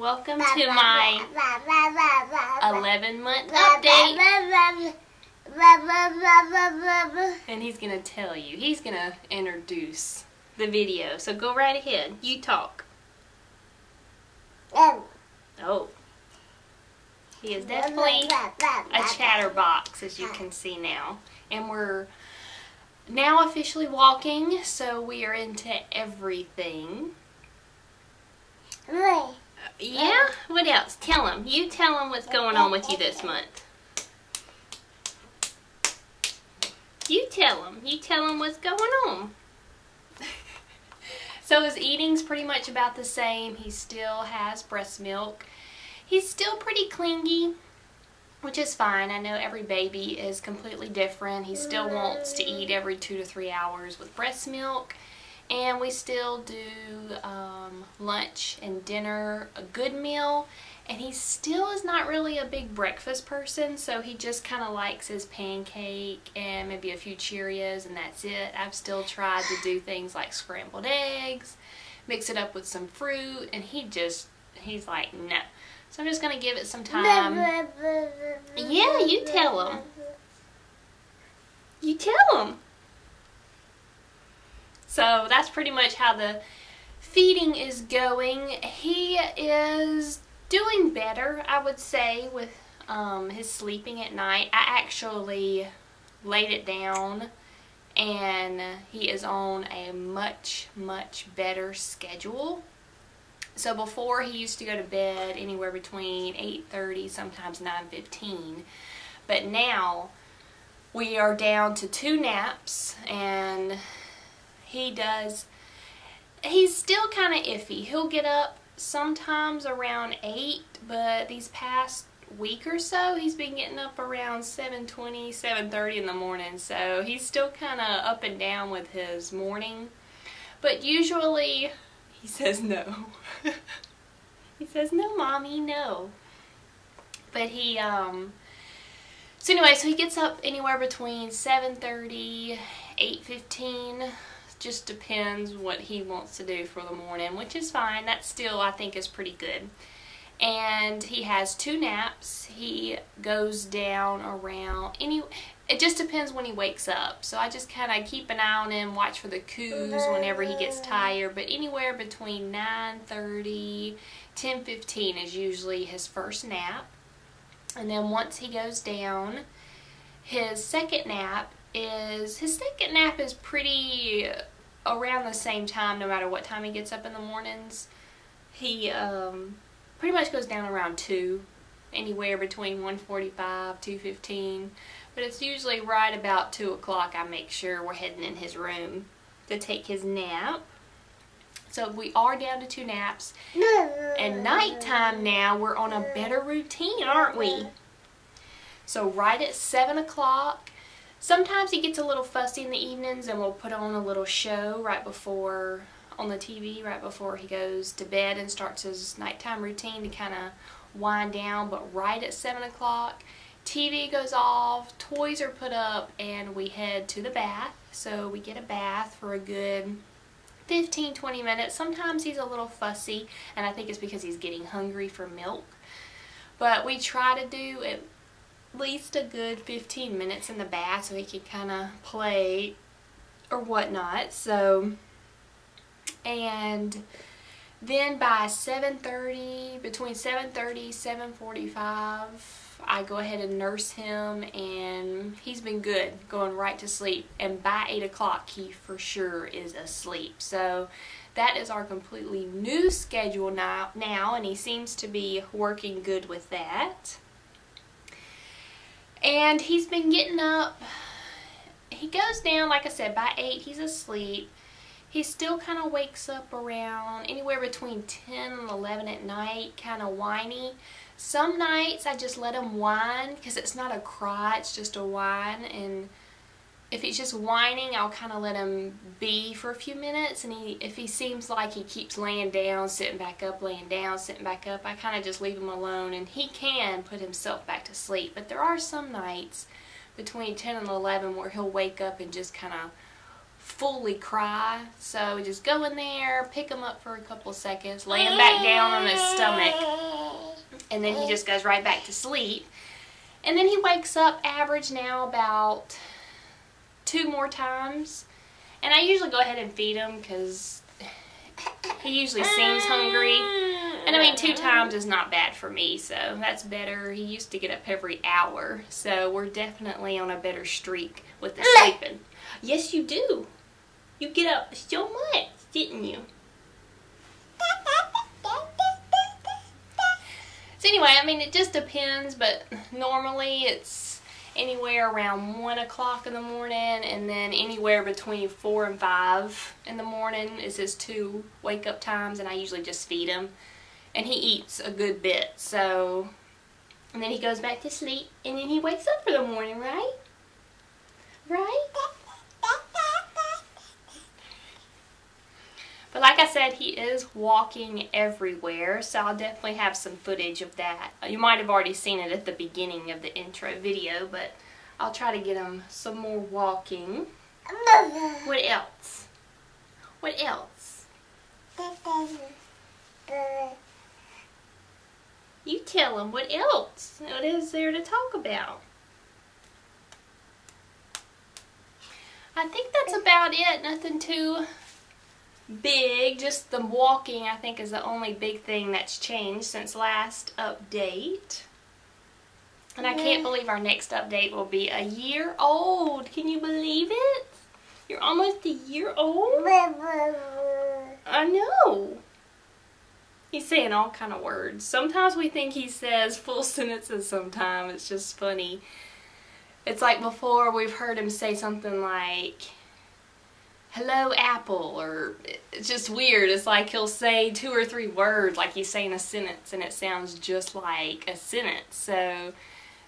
welcome to my 11-month update. And he's going to tell you, he's going to introduce the video. So go right ahead, you talk. Oh. He is definitely a chatterbox, as you can see now. And we're now officially walking, so we are into everything. Yeah? What else? Tell him. You tell him what's going on with you this month. You tell him. You tell him what's going on. So his eating's pretty much about the same. He still has breast milk. He's still pretty clingy, which is fine. I know every baby is completely different. He still wants to eat every 2 to 3 hours with breast milk. And we still do lunch and dinner, a good meal. And he still is not really a big breakfast person, so he just kind of likes his pancake and maybe a few Cheerios, and that's it. I've still tried to do things like scrambled eggs, mix it up with some fruit, and he's like, no. So I'm just going to give it some time. Yeah, you tell him. You tell him. So that's pretty much how the feeding is going. He is doing better, I would say, with his sleeping at night. I actually laid it down, and he is on a much, much better schedule. So before, he used to go to bed anywhere between 8:30, sometimes 9:15. But now we are down to 2 naps, and he's still kind of iffy. He'll get up sometimes around 8, but these past week or so, he's been getting up around 7:20, 7:30 in the morning. So he's still kind of up and down with his morning. But usually, he says no. He says, no, Mommy, no. But he, so anyway, so he gets up anywhere between 7:30, 8:15. Just depends what he wants to do for the morning, which is fine. That still, I think, is pretty good. And he has 2 naps. He goes down around, it just depends when he wakes up. So I just kind of keep an eye on him, watch for the coos whenever he gets tired. But anywhere between 9:30, 10:15 is usually his first nap. And then once he goes down, his second nap is pretty around the same time, no matter what time he gets up in the mornings. He pretty much goes down around 2, anywhere between 1:45, 2:15. But it's usually right about 2 o'clock I make sure we're heading in his room to take his nap. So we are down to 2 naps. And nighttime now, we're on a better routine, aren't we? So right at 7 o'clock, sometimes he gets a little fussy in the evenings, and we'll put on a little show on the TV right before he goes to bed and starts his nighttime routine to kind of wind down. But right at 7 o'clock, TV goes off, toys are put up, and we head to the bath. So we get a bath for a good 15-20 minutes. Sometimes he's a little fussy, and I think it's because he's getting hungry for milk. But we try to do at least a good 15 minutes in the bath so he can kind of play or whatnot. So, and then by 7:30, between 7:30 7:45, I go ahead and nurse him, and he's been good, going right to sleep. And by 8 o'clock, he for sure is asleep. So that is our completely new schedule now, and he seems to be working good with that. And he's been getting up. He goes down, like I said, by 8, he's asleep. He still kind of wakes up around anywhere between 10 and 11 at night, kind of whiny. Some nights I just let him whine because it's not a cry, it's just a whine. And if he's just whining, I'll kind of let him be for a few minutes. And if he seems like he keeps laying down, sitting back up, laying down, sitting back up, I kind of just leave him alone, and he can put himself back to sleep. But there are some nights between 10 and 11 where he'll wake up and just kind of fully cry. So just go in there, pick him up for a couple of seconds, lay him back down on his stomach, and then he just goes right back to sleep. And then he wakes up average now about 2 more times. And I usually go ahead and feed him because he usually seems hungry. And I mean, 2 times is not bad for me, so that's better. He used to get up every hour, so we're definitely on a better streak with the sleeping. Yes, you do. You get up so much, didn't you? So anyway, I mean, it just depends, but normally it's anywhere around 1 o'clock in the morning, and then anywhere between 4 and 5 in the morning is his 2 wake up times, and I usually just feed him. And he eats a good bit, so, and then he goes back to sleep, and then he wakes up for the morning, right? Right? But like I said, he is walking everywhere, so I'll definitely have some footage of that. You might have already seen it at the beginning of the intro video, but I'll try to get him some more walking. What else? What else? You tell him what else. What is there to talk about? I think that's about it. Nothing too big. Just the walking, I think, is the only big thing that's changed since last update. And I can't believe our next update will be a year old. Can you believe it? You're almost a year old? I know. He's saying all kind of words. Sometimes we think he says full sentences sometimes. It's just funny. It's like before we've heard him say something like, hello Apple, or it's just weird. It's like he'll say 2 or 3 words like he's saying a sentence, and it sounds just like a sentence. So,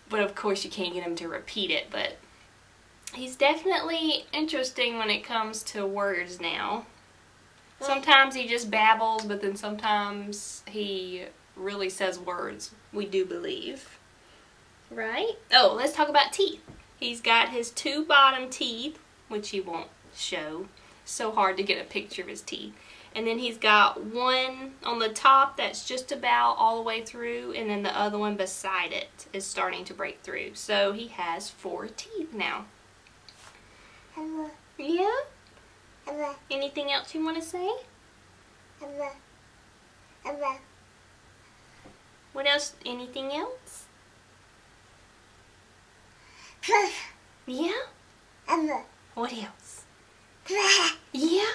but of course you can't get him to repeat it, but he's definitely interesting when it comes to words now. Sometimes he just babbles, but then sometimes he really says words, we do believe. Right? Oh, let's talk about teeth. He's got his 2 bottom teeth, which he won't show. So hard to get a picture of his teeth. And then he's got one on the top that's just about all the way through, and then the other one beside it is starting to break through. So he has 4 teeth now. Yeah? Anything else you want to say? What else? Anything else? Yeah? What else? Yeah?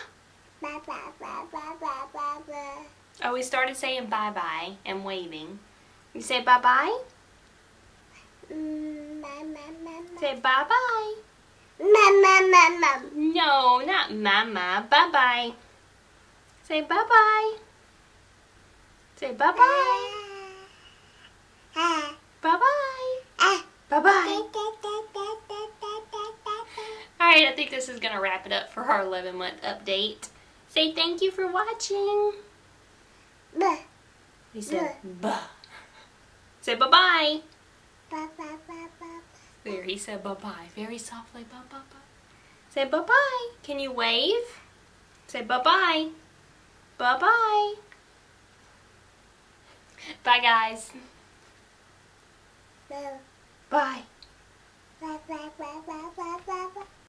Oh, we started saying bye-bye and waving. You say bye-bye? Say bye-bye. No, not mama. Bye-bye. Say bye-bye. Say bye-bye. Bye-bye. Bye-bye. Alright, I think this is going to wrap it up for our 11-month update. Say thank you for watching. He said buh. Say bye-bye. There, he said bye-bye. Very softly, bye-bye-bye. Say bye-bye. Can you wave? Say bye-bye. Bye-bye. Bye, guys. Bye.